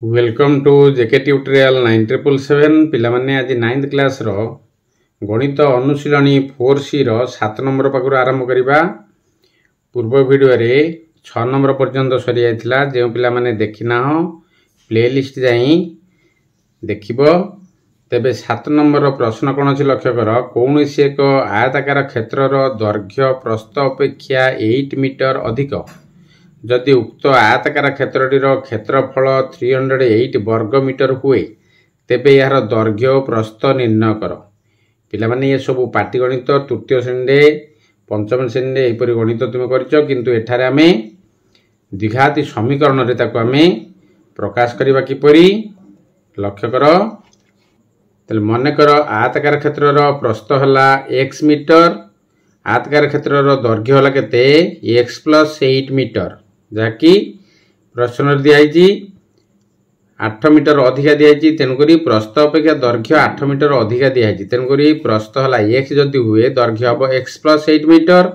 Welcome to JK tutorial 9777 पिलामाने आज 9th class रो गणित अनुशीलनी 4C रो 7 number पाखर आरंभ करिबा। पूर्व वीडियो रे 6 नंबर पर्यंत सरी आइथिला। जे पिलामाने देखिना हो प्लेलिस्ट जाई देखिबो। तेबे 7 नंबर प्रश्न कोन अछि लक्ष्य कर। कोनोसी एक आयताकार क्षेत्र रो दैर्घ्य प्रस्थ अपेक्षा 8 मीटर अधिक जदि उक्त आयताकार क्षेत्रटीर क्षेत्रफल 308 वर्ग मीटर हुए तेबे यार दैर्घ्य प्रस्थ निर्णय कर। पिला माने ये सब पाटीगणित तृतीय श्रेणी पंचम श्रेणी एपरि गणित तुम करछो, किंतु एठारे आमे द्विघाती समीकरण रे ताको आमे प्रकाश करिबा किपरि लक्ष्य कर। तले मन कर आयताकार क्षेत्रर प्रस्थ हला x मीटर, आयताकार क्षेत्रर दैर्घ्य हला केते x + 8 मीटर, जाकि प्रश्न दिखाई 8 मीटर अधिका दिखाई। तेणुक प्रस्थ अपेक्षा दैर्घ्य 8 मीटर अधिका दिखाई। तेणुक प्रस्थ है x जदि हुए दैर्घ्य हम x + 8 मीटर,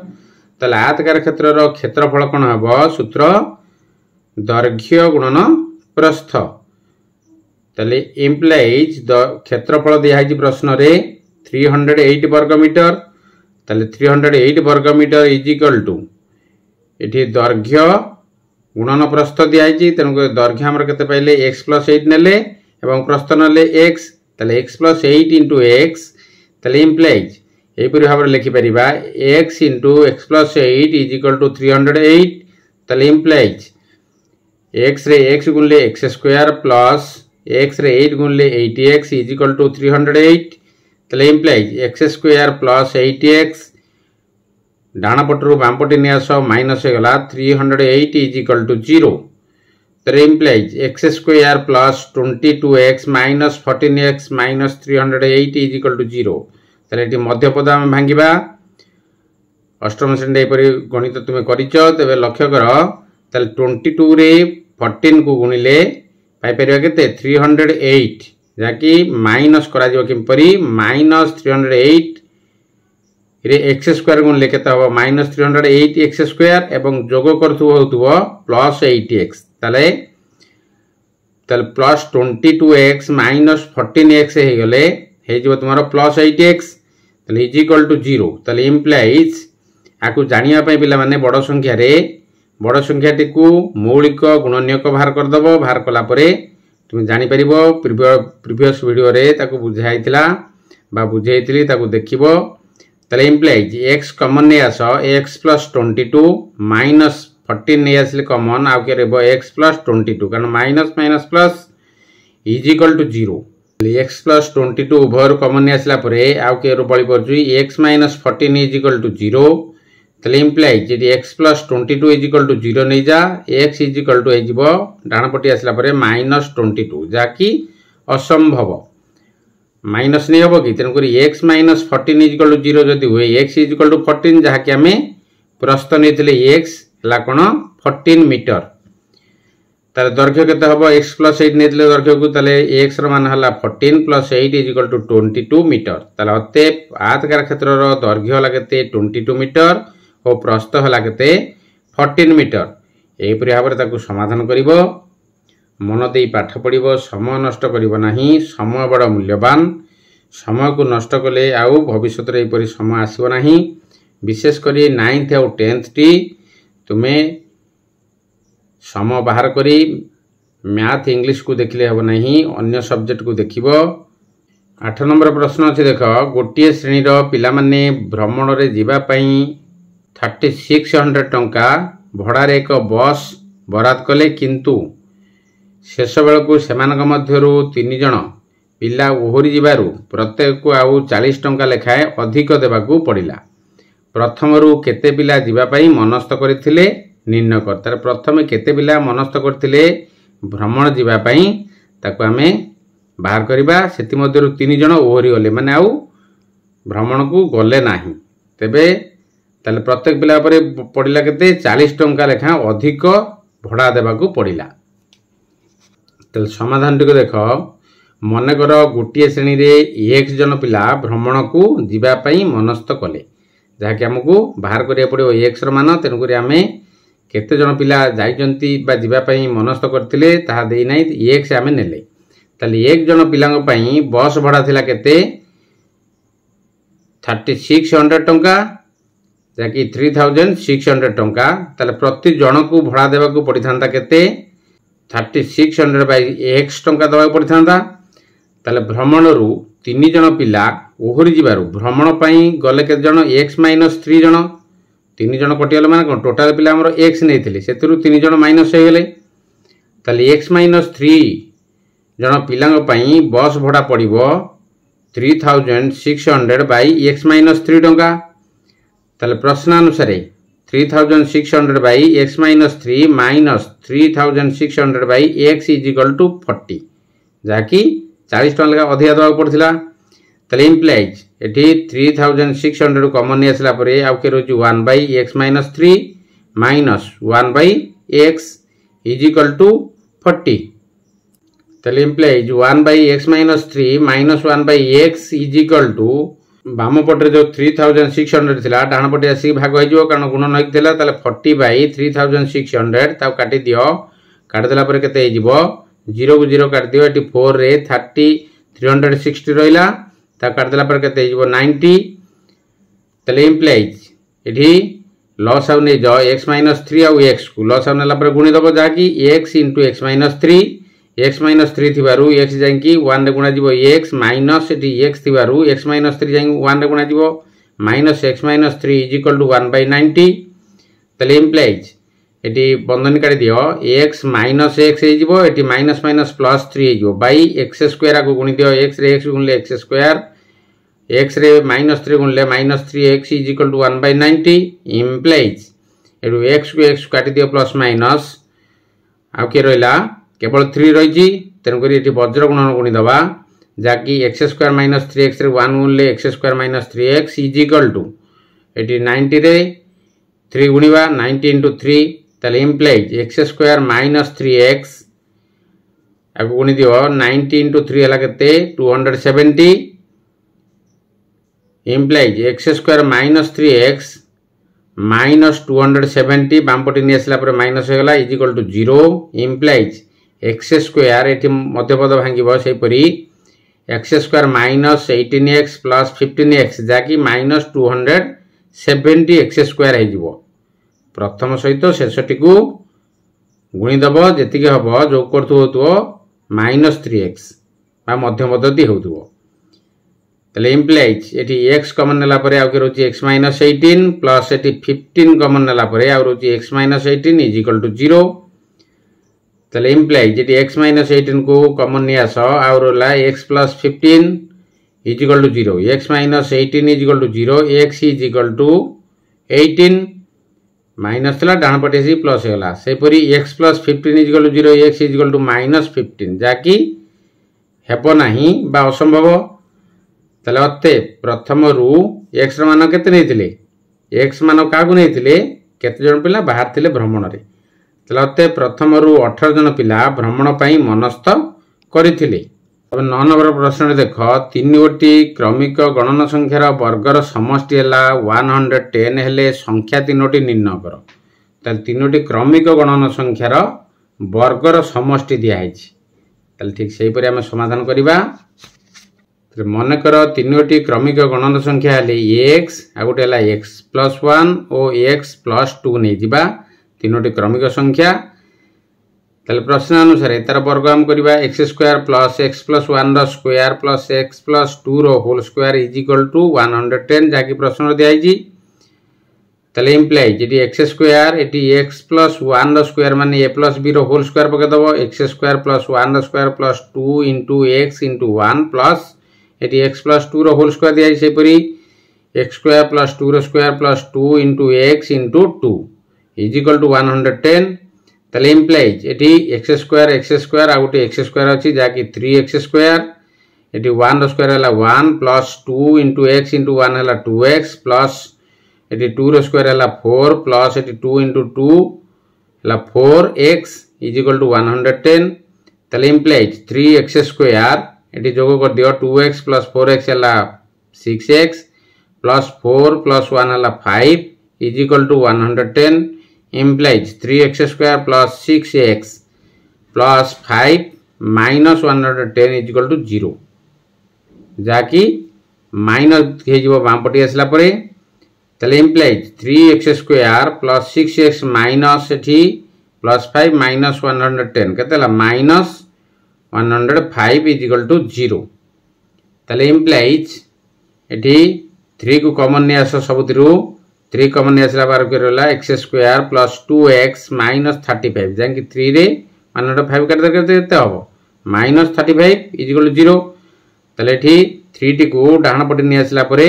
ताले आयताकार क्षेत्रर क्षेत्रफल कौन हम सूत्र दैर्घ्य गुणन प्रस्थ। ताले इम्प्लाइज क्षेत्रफल दिखाई प्रश्न रे 308 वर्ग मीटर। ताले 308 वर्ग मीटर इज इक्वल टू एठी दैर्घ्य गुणन प्रस्थ दिखाई। तेणुक दैर्घ्य आमर केते पाइले x + 8 नेले एवं प्रस्थ नेले x, ताले x + 8 * x। ताले इम्प्लाइज एपरि भाव लिखि परिबा x * x + 8 = 308। ताले इम्प्लाइज x रे x गुणले x² प्लस x रे 8 गुणले 8x = 308। ताले इम्प्लाइज x² प्लस 8x डाण पटरू बाम पटे नियास माइनस गला 308 = 0। तर implies x² plus 22x minus 14x minus 308 = 0। तर एटी मध्य पद आम भांगिबा। अष्टम श्रेणी एपरि गणित तुम करिचो, तेबे लक्ष्य कर। ताले 22 रे 14 को गुणिले पाई परिबा केते 308, जाकि माइनस करा दियो किपरि माइनस 308 रे x² गुणले केते हो माइनस 308 x² एवं जोग करथु होतुबो प्लस 8x। ताले प्लस 22x माइनस 14x हे गले हे जो तुम्हारा प्लस 8x ताले इज इक्वल टू 0। ताले इम्प्लाइज आकु जानिया पय पिला माने बड़ संख्या टिकु मौलिक गुणनीयक बाहर कर दबो। बाहर कला परे तुम जानि परिबो प्रीवियस वीडियो रे ताकु बुझाइतिला बा बुझाइतिली ताकु देखिबो। ताले इम्प्लाइज x कॉमन ने आस x + 22 माइनस 14 ने आसले कॉमन आउ के रेबो x + 22, कारण minus minus plus is equal to 0। x + 22 उभर कॉमन ने आसला परे आउ के रो बळी परजु x - 14 इज इक्वल टू 0। ताले इम्प्लाइज जेडी x + 22 इज इक्वल टू 0 नै जा x इज इक्वल टू हे जिवो डाण पटी आसला परे -22, जाकि असंभव। माइनस नहीं हम कि तेणुक x - 14 इज इक्वल टू 0 जदि हुए x इज इक्वल टू 14, जहाँकि आम प्रस्थ नहीं x है कौन 14 मीटर। तार दैर्घ्य केते हम x + 8 नहीं दैर्घ्य को, ताले x मान है 14 + 8 इज इक्वल टू 22 मीटर। ताले अतएव आयताकार क्षेत्रर दैर्घ्य है केते 22 मीटर और प्रस्थ है केते 14 मीटर। एपरि भाव ताकू समाधान करिवो। मन दे पाठ पढ़िबो, समय नष्ट करिवो नाही। समय बड़ मूल्यवान। समय को नष्ट कले आउ भविष्य रे एपरि समय आसीबो नाही। विशेष करी 9th और 10th टी तुमे समय बाहर करी मैथ इंग्लिश को देखले हबो नाही, अन्य सब्जेक्ट को देखिबो। 8 नंबर प्रश्न अछि देख। गोटिए श्रेणी रो पिला माने भ्रमण रे जीवा पई 3600 टंका भड़ा रे एक बस बराद कले, किंतु शेष बेलू से मध्यरु 3 जन पिला ओहरी जीवारु प्रत्येक को आउ 40 टंका लेखाए अधिक देवाकू पड़िला। प्रथम रु केते पिला जीवा पई मनस्थ करथिले निर्णय कर। तार प्रथम केते पिला मनस्थ करथिले भ्रमण जीवा पई ताकू आमे बाहर करिबा। सेति मध्यरु 3 जन ओहरी गले, माने आउ भ्रमण को गले नाही। तेबे ताले प्रत्येक पिला परे पड़िला केते 40 टंका लेखा अधिक भड़ा देवाकू पड़िला। तो समाधान टिक देख। मन कर गोटे श्रेणी रे x जन पिला भ्रमण को जीवाई मनस्थ कले, जहाँकि आमको बाहर करिया पड़ो x मान। तेणुक आम केते जन पिला जाइचंती बा जिबा पई मनस्थ करथिले ताहा देई नै x आमे नेले ताले एक जन पिलांग पई बस भड़ा थिला केते 3600 टंका जाकि 3600 टंका ताले प्रति जन को भड़ा देबा को पड़ी थांता केते 3600 बाय x टंका दबा पड़ी थांता ताले भ्रमण रु 3 जन पिला ओहरी जिबारु भ्रमण पई गले के जन x - 3 जन 3 जन कटियल माने टोटल पिला हमरो x नेथिले सेतरु 3 जन माइनस हे गेले ताले x - 3 जन पिलांग पई बस भड़ा पड़िबो 3600 बाय x - 3 टंका ताले प्रश्न अनुसार 3600 by x - 3 minus 3600 by x = 40 जाकि 40 टन लगा अधिया दवा पड़थिला ताले इम्प्लाइज एठी 3600 कॉमन ने असला परे आउ के रोजु 1 by x - 3 minus 1 by x = 40 ताले implies 1 by x - 3 minus 1 by x = बाम पटे जो 3600 थिला डाण पटे आसी भाग हो जिवो कारण गुण नक देला ताले 40 बाय 3600 ता काटी दियो काट देला परे केते जिवो 0 को 0 काट दियो एटी 4 रे 30 360 रहिला ता काट देला परे केते जिवो 90 ताले इम्प्लाइज एठी लॉस आउ नै जो x - 3 आउ x को लॉस आउ नेला परे गुणी दबो जाकी x * x - 3 x - 3 थिबारु x जांकी 1 रे गुणा जिवो x minus eighty x थिबारु x - 3 जांकी 1 रे गुणा जिवो माइनस x - 3 = 1 बाय 90 तले इम्प्लाइज एटी बंधन काटी दियो x माइनस x हे जिवो एटी माइनस माइनस प्लस 3 हे जिवो बाय x स्क्वायर को गुणी दियो x रे x गुणले x स्क्वायर x रे -3 गुणले -3x = 1 बाय 90 इम्प्लाइज एडु x को x काटी दियो प्लस माइनस आ के रहला केवल 3 रही तेणुक ये वज्र गुणन गुणी दबा जाकि x स्क्वायर माइनस 3x 1 गुणले x स्क्वायर माइनस 3x ये 90 रे 3 गुणिबा 90 × 3 ताले implies x square minus 3x आगु गुणी दियो 90 × 3 हला केते 270 implies x square minus 3x minus 270 बामपटी नि आसला पर माइनस हो गला = 0 इम्प्लाइज x स्क्वायर एटी मध्यपद भांगिबो सेही परी x square minus 18x plus 15x जाकी माइनस 270 x स्क्वायर हे जिवो प्रथम सहित शेषटी को गुणी दबो जेतिके हबो जो करथु होतो -3x बा मध्यपद दी होतुबो तले इम्प्लाइज एटी x कॉमन नेला परे आउ के रोची x - 18 प्लस एटी 15 कॉमन नेला परे आउ रोची x - 18 = 0 तले इम्प्लाइज एटी x - 18 को कॉमन नि आसो आउ रोला x + 15 = 0 x - 18 = 0 x = 18 माइनस तला डाण पटे सी प्लस होला से परी x + 15 = 0 x = -15 जाकी हेबो नाही बा असंभव तले अते प्रथम रु x र मान केते नेथिले x मान का को नेथिले केते जन पिला बाहर थिले भ्रमण रे तले प्रथम रु 18 जन पिला भ्रमण पई मनस्थ करिथिले अब 9 नंबर प्रश्न देख तीन गोटी क्रमिक गणन संख्यार वर्गर समष्टि है 110 हेले संख्या तीनोटी निर्णय कर ताल तीनोटी क्रमिक गणन संख्यार वर्गर समष्टि दिखाई ठीक से आम समाधान करवा मन कर तीन गोटी क्रमिक गणन संख्या x आ गोटे x + 1 और x + 2 नहीं जिबा तीनोटी क्रमिक संख्या ताले प्रश्न अनुसार तार वर्ग हम करबा x स्क्वायर प्लस x + 1 रो स्क्वायर प्लस x + 2 रो होल स्क्वायर = 110 जाकी प्रश्न दिया है ताले इम्प्लाइज जेटी x स्क्वायर एटी x + 1 रो स्क्वायर माने a + b रो होल स्क्वायर पके दबो x स्क्वायर + 1 रो स्क्वायर प्लस 2 * x * 1 प्लस एटी x + 2 रो होल स्क्वायर दिया है से परी x स्क्वायर + 2 रो स्क्वायर प्लस 2 * x * 2 = 110 ताले इम्प्लाइज एटी x स्क्वायर आ गोटे x स्क्वायर अछि जाकी 3x स्क्वायर एटी 1 रो स्क्वायर हला 1 प्लस 2 * x * 1 हला 2x प्लस एटी 2 रो स्क्वायर हला 4 प्लस एटी 2 * 2 हला 4x = 110 ताले इम्प्लाइज 3x स्क्वायर एटी जोग कर दियो 2x प्लस 4x हला 6x प्लस 4 प्लस 1 हला 5 = 110 implies 3x² plus 6x plus 5 minus 110 is equal to 0 जाकि माइनस हो बामपटी आसला परे तले implies 3x² plus 6x minus एठी plus 5 minus 110 केतेला minus 105 is equal to 0 तले implies एठी 3 को कॉमन ने आसो सबुतिरु 3 कॉमन ने आसला बार करला x² plus 2x minus 35 जाकि 3 रे 105 करते केते हबो minus 35 is equal to 0 तले एठी 3 टी को डाहण पटे ने आसला परे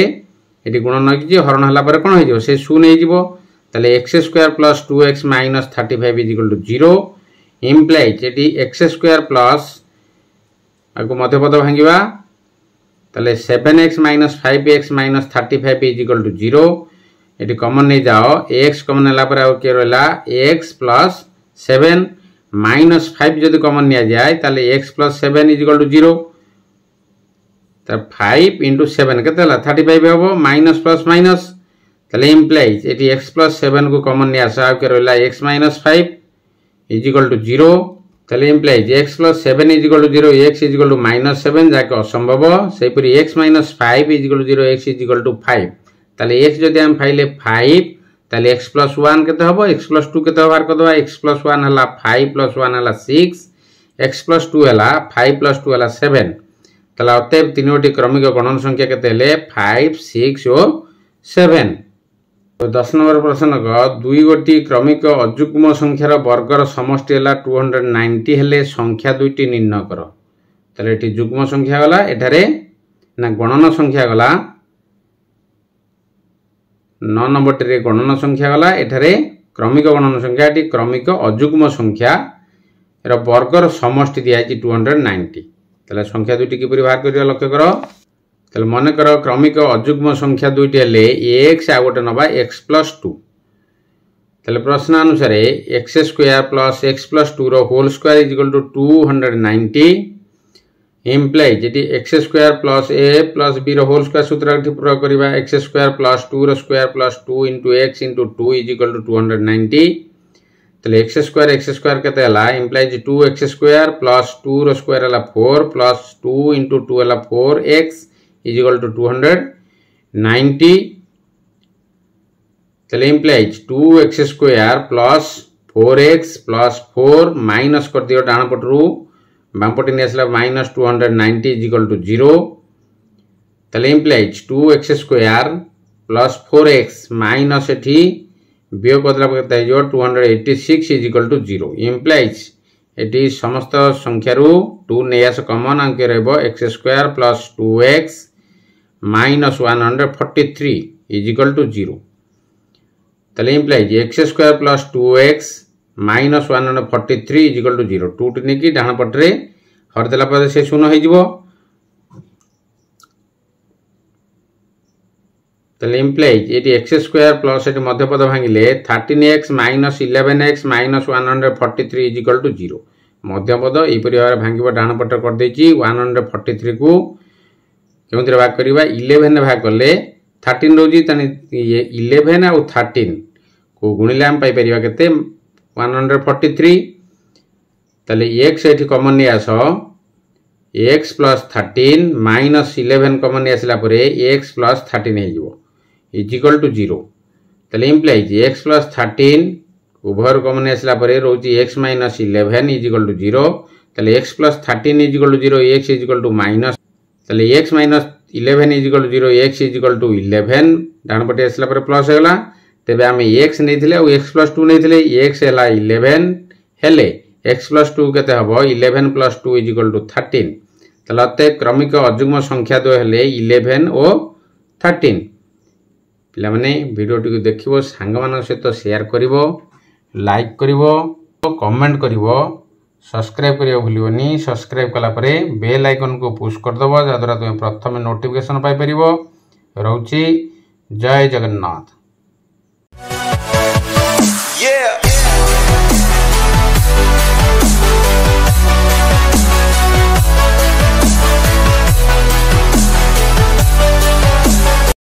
एटी गुणन कि हरण हला परे कोन हो जिवो से शून्य हो जिवो तले x² plus 2x minus 35 is equal to 0 implies एटी x² plus आको मध्य पद भांगिबा तले 7x minus 5x minus 35 is equal to 0 eighty common नहीं जाओ x कॉमन हला परे और के रहला x plus 7 minus 5 जदि कॉमन निया जाय तले x plus 7 is equal to 0 तो 5 into 7 केतेला 35 होबो माइनस प्लस माइनस तले implies एटी x plus 7 को कॉमन निया सा के रहला x minus 5 is equal to 0 तले implies x plus 7 is equal to 0 x is equal to minus 7 जाके असंभव सेही परि x minus 5 is equal to 0 x is equal to 5 तले x जदि हम फाइले 5 तले x plus 1 केते होबो x plus 2 केते बाहर कर दबा x plus 1 हला 5 plus 1 हला 6 x plus 2 हला 5 plus 2 हला 7 तला अतएव तीनोटी क्रमिक गणन संख्या केते ले 5 6 और 7 तो 10 नंबर प्रश्न को दुई गोटी क्रमिक अजुग्म संख्यार वर्गर समष्टि हला 290 हेले संख्या दुईटी निर्णय करो तले एठी जुग्म संख्या गला एठारे ना गणन संख्या गला 9 नंबर टे गणन संख्या गला एठारे क्रमिक गणन संख्या एठी क्रमिक अजुग्म संख्या एर वर्गर समष्टि दिया 290 तले संख्या दुईटी किपरि बाहर करिया लक्ष्य करो तले मन करो क्रमिक अजुग्म संख्या दुईटी हेले x आ गोटे नबा x plus 2 तले प्रश्न अनुसार x² plus x plus 2 रो whole square is equal to 290 implies जेटी x² plus a plus b रो होल स्क्वायर सूत्र ठी प्रयोग करिबा x² plus 2 रो square plus 2 into x into 2 is equal to 290 तले x² केते हला implies 2x² plus 2 रो स्क्वायर हला 4 plus 2 into 2 हला 4x is equal to 290 तले implies 2x² plus 4x plus 4 minus कर दियो डाण पटरू बाम पटे ने आसला minus 290 is equal to 0 तले implies 2x² plus 4x minus एठी बियो बदला पकता है जो 286 is equal to 0 implies eighty समस्त संख्या रू 2 नेयास कॉमन अंक रहबो x² plus 2x minus 143 is equal to 0 तले implies x² plus 2x minus 143 is equal to 0 2 T की डाण पटरे हर देला पर से शून्य हो जिवो तले implies एटी x² plus एटी मध्य पद भांगिले 13x minus 11x minus 143 is equal to 0 मध्य पद ए परि भार भांगिबो डाण पट कर देची 143 को केमतिर भाग करिबा 11 भाग करले 13 रोजी तने 11 और 13 को गुणिले हम पाई परिबा केते 143 तले x एठी कॉमन ने आसो x plus 13 minus 11 कॉमन ने आसला परे x plus 13 हे जिवो is equal to 0 तले implies x plus 13 उभर कॉमन आसला परे रोची x minus 11 is equal to 0 तले x plus 13 is equal to 0 x is equal to minus तले x minus 11 is equal to 0 x is equal to 11 डाण पटे आसला परे plus हेला तेबे आमे x नैथिले और x plus 2 नैथिले x हेला 11 हेले x plus 2 केते हबो 11 plus 2 is equal to 13 तलते क्रमिक अजुग्म संख्या दो हेले 11 और 13 पिला माने वीडियो टी देखिबो सांग मान सहित शेयर करिवो लाइक करिवो कमेंट करिवो सब्सक्राइब करियो भूलियोनी सब्सक्राइब कला परे बेल आइकन को पुश कर दबो जादरा तुम प्रथम नोटिफिकेशन पाई परिवो रहउची जय जगन्नाथ।